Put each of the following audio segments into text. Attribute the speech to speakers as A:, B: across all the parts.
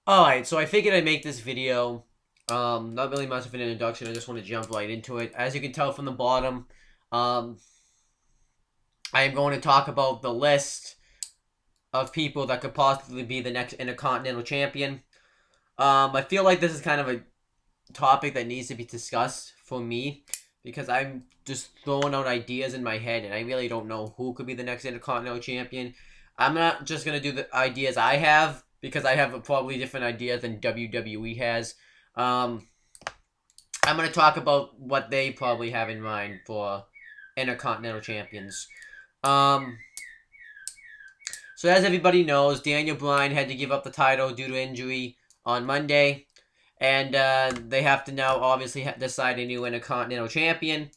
A: Alright, so I figured I'd make this video. Not really much of an introduction, I just want to jump right into it. As you can tell from the bottom, um, I am going to talk about the list of people that could possibly be the next Intercontinental Champion. I feel like this is kind of a topic that needs to be discussed for me, because I'm just throwing out ideas in my head, and I really don't know who could be the next Intercontinental Champion. I'm not just going to do the ideas I have, because I have probably different ideas than WWE has. Um, I'm going to talk about what they probably have in mind for Intercontinental Champions. Um, so as everybody knows, Daniel Bryan had to give up the title due to injury on Monday. And they have to now obviously decide a new Intercontinental Champion.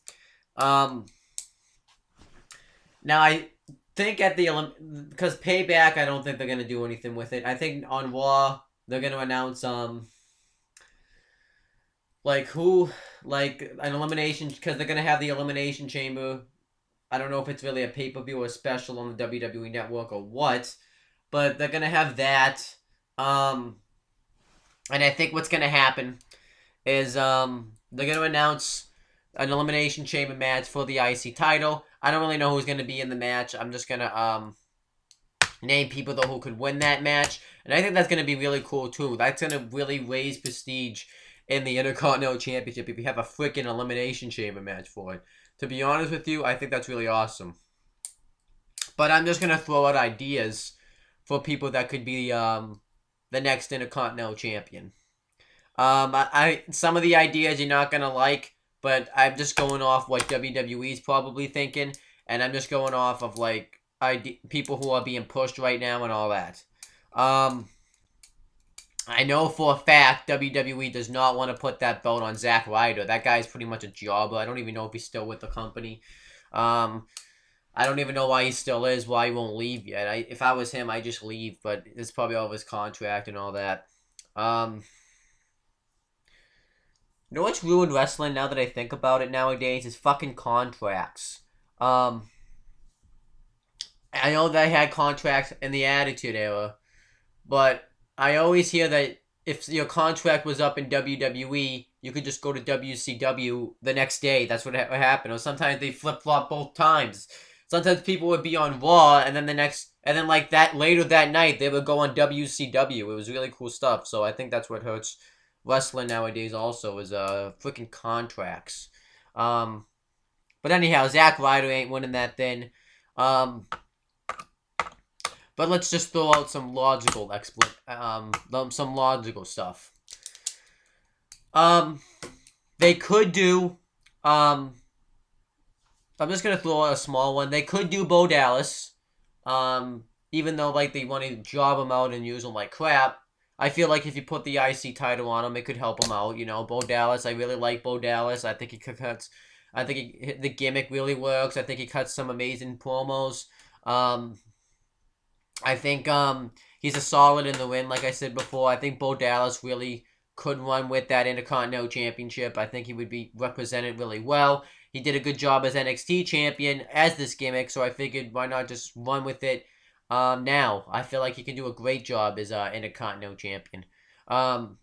A: Um, Now I think at the because Payback, I don't think they're gonna do anything with it. I think on Raw they're gonna announce like who, like an elimination, because they're gonna have the Elimination Chamber. I don't know if it's really a pay per view or a special on the WWE Network or what, but they're gonna have that. Um, and I think what's gonna happen is they're gonna announce an Elimination Chamber match for the IC title. I don't really know who's gonna be in the match. I'm just gonna name people though who could win that match, and I think that's gonna be really cool too. That's gonna really raise prestige in the Intercontinental Championship if you have a freaking Elimination Chamber match for it. To be honest with you, I think that's really awesome. But I'm just gonna throw out ideas for people that could be the next Intercontinental Champion. I some of the ideas you're not gonna like, but I'm just going off what WWE's probably thinking, and I'm just going off of like people who are being pushed right now and all that. I know for a fact WWE does not want to put that belt on Zack Ryder. That guy's pretty much a jobber. I don't even know if he's still with the company. Um, I don't even know why he still is, why he won't leave yet. If I was him, I'd just leave, but it's probably all of his contract and all that. You know what's ruined wrestling now that I think about it nowadays is fucking contracts. Um, I know they had contracts in the Attitude Era, but I always hear that if your contract was up in WWE, you could just go to WCW the next day. That's what happened. Or sometimes they flip flop both times. Sometimes people would be on Raw, and then and then like that later that night they would go on WCW. It was really cool stuff. So I think that's what hurts wrestling nowadays. Also, is freaking contracts. Um, but anyhow, Zack Ryder ain't winning that thing. Um, but let's just throw out some some logical stuff. They could do, I'm just gonna throw out a small one. They could do Bo Dallas, even though like they want to job him out and use him like crap. I feel like if you put the IC title on him, it could help him out. You know, Bo Dallas. I really like Bo Dallas. I think he cuts. I think the gimmick really works. I think he cuts some amazing promos. Um, I think he's a solid in the win, like I said before. I think Bo Dallas really could run with that Intercontinental Championship. I think he would be represented really well. He did a good job as NXT champion as this gimmick, so I figured why not just run with it now. I feel like he can do a great job as Intercontinental champion. Um,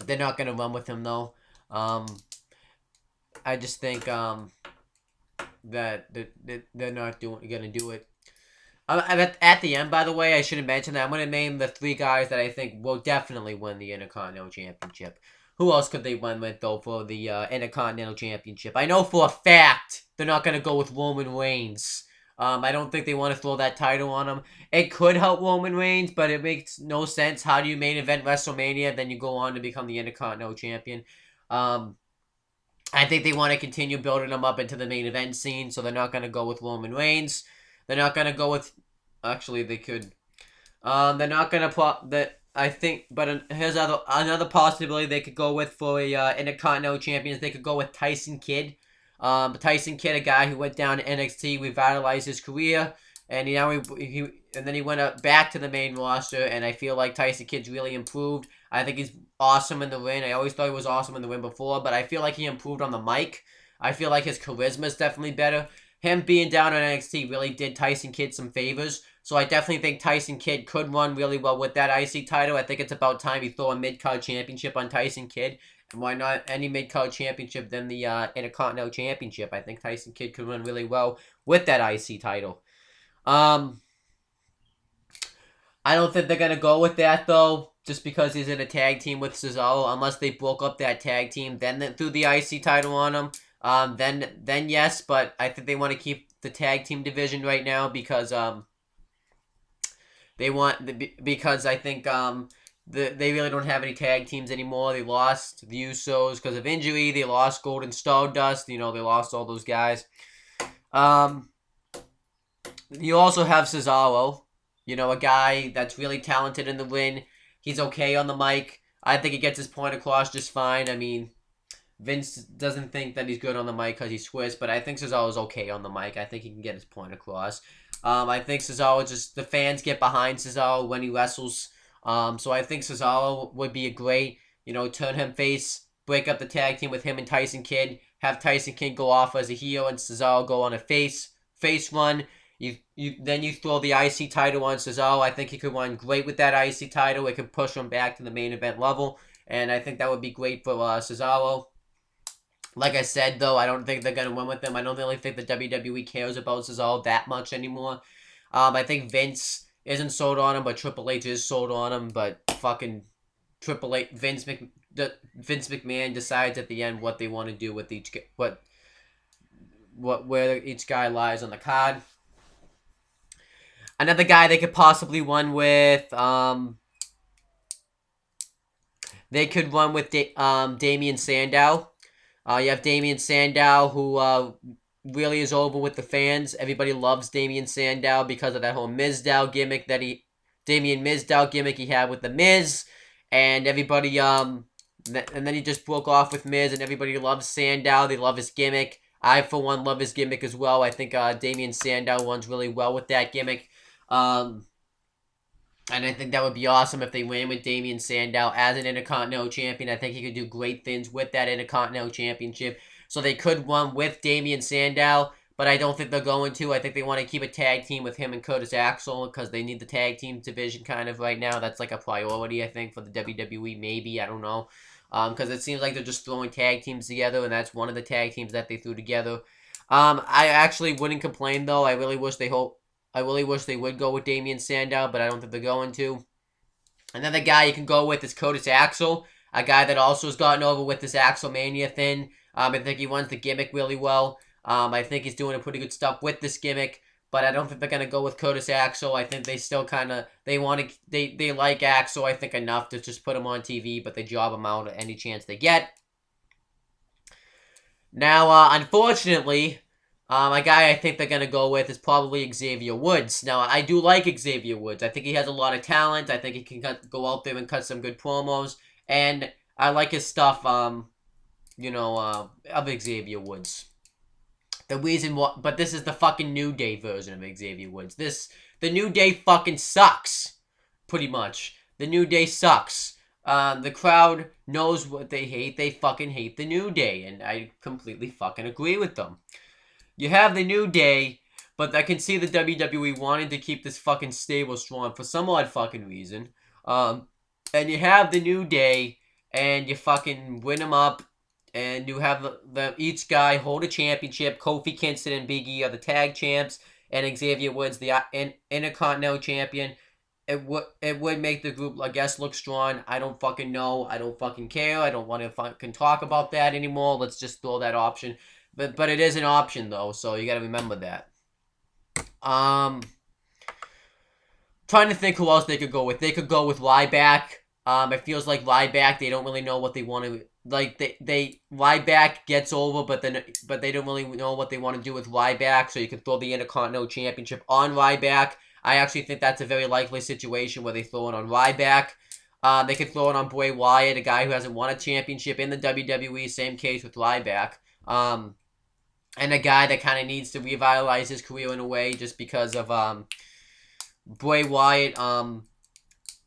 A: they're not going to run with him, though. I just think that they're not going to do it. At the end, by the way, I should have mentioned that I'm going to name the 3 guys that I think will definitely win the Intercontinental Championship. Who else could they win with, though, for the Intercontinental Championship? I know for a fact they're not going to go with Roman Reigns. I don't think they want to throw that title on him. It could help Roman Reigns, but it makes no sense. How do you main event WrestleMania, then you go on to become the Intercontinental Champion? I think they want to continue building him up into the main event scene, so they're not going to go with Roman Reigns. They're not going to go with... Actually, they could. They're not going to... that. I think... But here's another possibility they could go with for a Intercontinental Champions. They could go with Tyson Kidd. Tyson Kidd, a guy who went down to NXT, revitalized his career, and then he went back to the main roster, and I feel like Tyson Kidd's really improved. I think he's awesome in the ring. I always thought he was awesome in the ring before, but I feel like he improved on the mic. I feel like his charisma is definitely better. Him being down on NXT really did Tyson Kidd some favors. So I definitely think Tyson Kidd could run really well with that IC title. I think it's about time you throw a mid-card championship on Tyson Kidd. And why not any mid-card championship than the Intercontinental Championship? I think Tyson Kidd could run really well with that IC title. I don't think they're going to go with that, though, just because he's in a tag team with Cesaro. Unless they broke up that tag team, then they threw the IC title on him. Then yes, but I think they want to keep the tag team division right now because because I think they really don't have any tag teams anymore. They lost the Usos because of injury. They lost Golden Stardust. They lost all those guys. You also have Cesaro. A guy that's really talented in the ring. He's okay on the mic. I think he gets his point across just fine. I mean, Vince doesn't think that he's good on the mic because he's Swiss, but I think Cesaro's okay on the mic. I think he can get his point across. I think Cesaro the fans get behind Cesaro when he wrestles. So I think Cesaro would be a great, turn him face, break up the tag team with him and Tyson Kidd, have Tyson Kidd go off as a heel and Cesaro go on a face run. Then you throw the IC title on Cesaro. I think he could run great with that IC title. It could push him back to the main event level, and I think that would be great for Cesaro. Like I said, though, I don't think they're going to win with him. I don't really think the WWE cares about Cesaro that much anymore. I think Vince isn't sold on him, but Triple H is sold on him. But fucking Triple H, Vince McMahon decides at the end what they want to do with where each guy lies on the card. Another guy they could possibly run with, they could run with Damien Sandow. You have Damien Sandow, who really is over with the fans. Everybody loves Damien Sandow because of that whole Mizdow gimmick Damien Mizdow gimmick he had with the Miz, and everybody and then he just broke off with Miz, and everybody loves Sandow. They love his gimmick. I, for one, love his gimmick as well. I think Damien Sandow runs really well with that gimmick. And I think that would be awesome if they ran with Damien Sandow as an Intercontinental Champion. I think he could do great things with that Intercontinental Championship. So they could run with Damien Sandow, but I don't think they're going to. I think they want to keep a tag team with him and Curtis Axel because they need the tag team division kind of right now. That's like a priority, I think, for the WWE, maybe. I don't know. Because it seems like they're just throwing tag teams together, and that's one of the tag teams that they threw together. I actually wouldn't complain, though. I really wish they would go with Damien Sandow, but I don't think they're going to. Another guy you can go with is Curtis Axel, a guy that also has gotten over with this Axelmania thing. I think he runs the gimmick really well. I think he's doing pretty good stuff with this gimmick, but I don't think they're gonna go with Curtis Axel. I think they still they like Axel, I think, enough to just put him on TV, but they job him out at any chance they get. Now, unfortunately, a guy I think they're going to go with is probably Xavier Woods. Now, I do like Xavier Woods. I think he has a lot of talent. I think he can go out there and cut some good promos. And I like his stuff, of Xavier Woods. The reason why... But this is the fucking New Day version of Xavier Woods. The New Day fucking sucks. Pretty much. The New Day sucks. The crowd knows what they hate. They fucking hate the New Day. And I completely fucking agree with them. You have the New Day, but I can see the WWE wanting to keep this fucking stable strong for some odd fucking reason. And you have the New Day, and you fucking win them up, and you have each guy hold a championship. Kofi Kingston and Big E are the tag champs, and Xavier Woods the Intercontinental Champion. It would make the group, I guess, look strong. I don't fucking know. I don't fucking care. I don't want to fucking talk about that anymore. Let's just throw that option. But it is an option, though, so you gotta remember that. Trying to think who else they could go with. They could go with Ryback. It feels like Ryback, they don't really know what they want to... Like, Ryback gets over, but they don't really know what they want to do with Ryback, so you can throw the Intercontinental Championship on Ryback. I actually think that's a very likely situation where they throw it on Ryback. They could throw it on Bray Wyatt, a guy who hasn't won a championship in the WWE. Same case with Ryback. And a guy that kind of needs to revitalize his career in a way just because of Bray Wyatt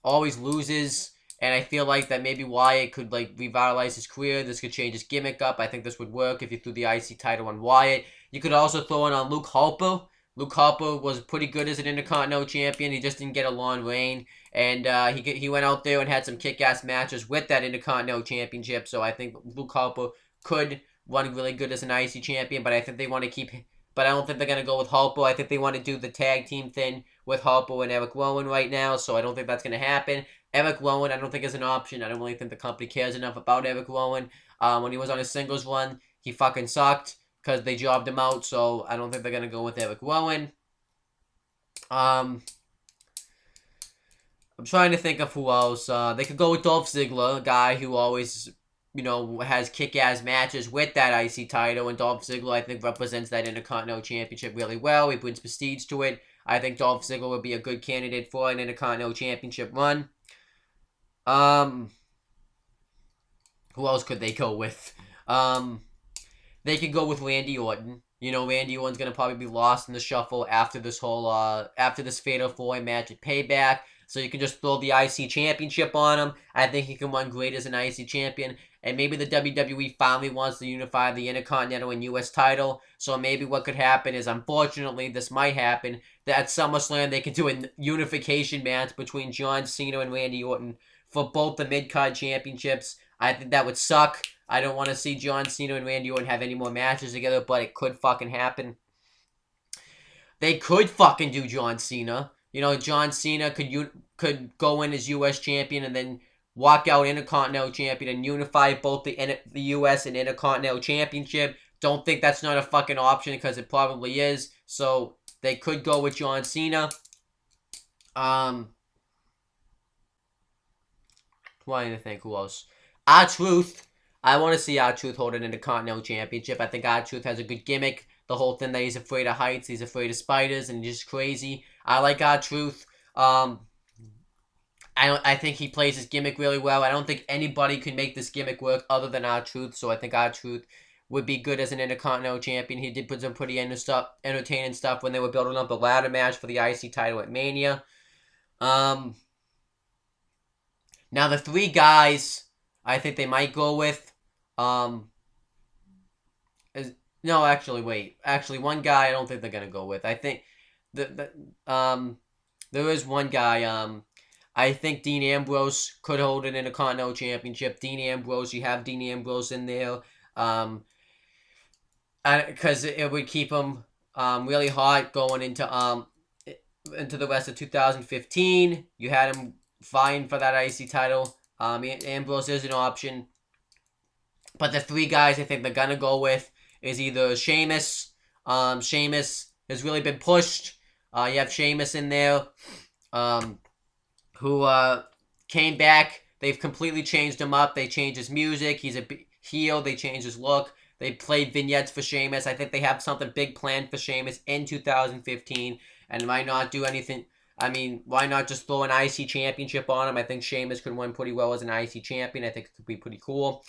A: always loses. And I feel like that maybe Wyatt could revitalize his career. This could change his gimmick up. I think this would work if you threw the IC title on Wyatt. You could also throw it on Luke Harper. Luke Harper was pretty good as an Intercontinental Champion. He just didn't get a long reign. And he went out there and had some kick-ass matches with that Intercontinental Championship. So I think Luke Harper could run really good as an IC Champion. But I think they want to keep... But I don't think they're going to go with Harper. I think they want to do the tag team thing with Harper and Eric Rowan right now. So I don't think that's going to happen. Eric Rowan, I don't think is an option. I don't really think the company cares enough about Eric Rowan. When he was on his singles run, he fucking sucked because they jobbed him out. So I don't think they're going to go with Eric Rowan. I'm trying to think of who else. They could go with Dolph Ziggler, a guy who always, has kick-ass matches with that IC title. And Dolph Ziggler, I think, represents that Intercontinental Championship really well. He brings prestige to it. I think Dolph Ziggler would be a good candidate for an Intercontinental Championship run. Who else could they go with? They could go with Randy Orton. Randy Orton's going to probably be lost in the shuffle after this whole, after this Fatal 4-Way match at Payback. So you can just throw the IC Championship on him. I think he can run great as an IC Champion. And maybe the WWE finally wants to unify the Intercontinental and US title. So maybe what could happen is, unfortunately, this might happen, that at SummerSlam they could do a unification match between John Cena and Randy Orton for both the mid-card championships. I think that would suck. I don't want to see John Cena and Randy Orton have any more matches together, but it could fucking happen. They could fucking do John Cena. John Cena could go in as U.S. champion and then walk out Intercontinental champion and unify both the U.S. and Intercontinental championship. Don't think that's not a fucking option because it probably is. So they could go with John Cena. Trying to think who else. R-Truth. I want to see R-Truth hold an Intercontinental Championship. I think R-Truth has a good gimmick. The whole thing that he's afraid of heights, he's afraid of spiders, and he's just crazy. I like R-Truth. I think he plays his gimmick really well. I don't think anybody can make this gimmick work other than R-Truth, so I think R-Truth would be good as an Intercontinental Champion. He did put some pretty entertaining stuff when they were building up the ladder match for the IC title at Mania. Now the three guys I think they might go with, no, actually, wait. Actually, one guy I don't think they're going to go with. I think there is one guy, I think Dean Ambrose could hold an Intercontinental Championship. Dean Ambrose, you have Dean Ambrose in there, because it would keep him really hot going into the rest of 2015. You had him vying for that IC title. Ambrose is an option. But the three guys I think they're going to go with is either Sheamus. Sheamus has really been pushed. You have Sheamus in there, who came back. They've completely changed him up. They changed his music. He's a heel. They changed his look. They played vignettes for Sheamus. I think they have something big planned for Sheamus in 2015. And might not do anything. I mean, why not just throw an IC championship on him? I think Sheamus could win pretty well as an IC champion. I think it could be pretty cool.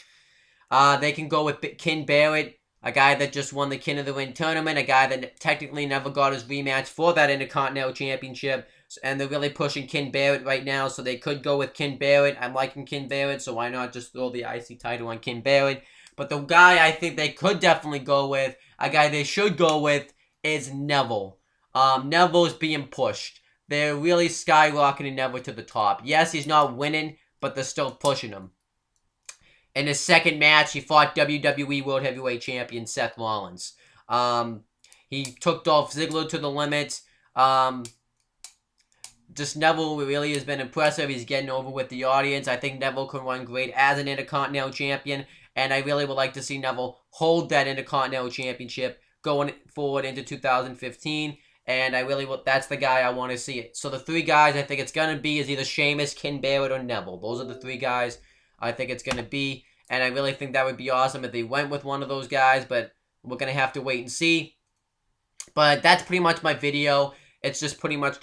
A: They can go with Ken Barrett, a guy that just won the King of the Ring tournament, a guy that technically never got his rematch for that Intercontinental Championship. And they're really pushing Ken Barrett right now, so they could go with Ken Barrett. I'm liking Ken Barrett, so why not just throw the IC title on Ken Barrett? But the guy I think they could definitely go with, a guy they should go with, is Neville. Neville's being pushed. They're really skyrocketing Neville to the top. Yes, he's not winning, but they're still pushing him. In his second match, he fought WWE World Heavyweight Champion Seth Rollins. He took Dolph Ziggler to the limit. Just Neville really has been impressive. He's getting over with the audience. I think Neville can run great as an Intercontinental Champion. And I really would like to see Neville hold that Intercontinental Championship going forward into 2015. And I really that's the guy I want to see it. So the three guys I think it's going to be is either Sheamus, Ken Barrett, or Neville. Those are the three guys I think it's going to be. And I really think that would be awesome if they went with one of those guys. But we're going to have to wait and see. But that's pretty much my video. It's just pretty much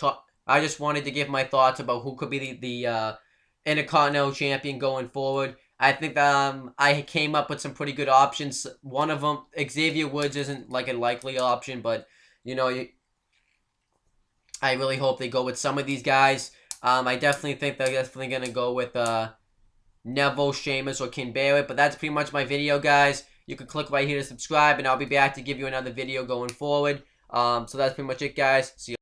A: I just wanted to give my thoughts about who could be the Intercontinental Champion going forward. I think I came up with some pretty good options. One of them, Xavier Woods, isn't like a likely option. But, I really hope they go with some of these guys. I definitely think they're definitely going to go with Neville, Sheamus, or Ken Barrett. But that's pretty much my video, guys. You can click right here to subscribe, and I'll be back to give you another video going forward. So that's pretty much it, guys. See you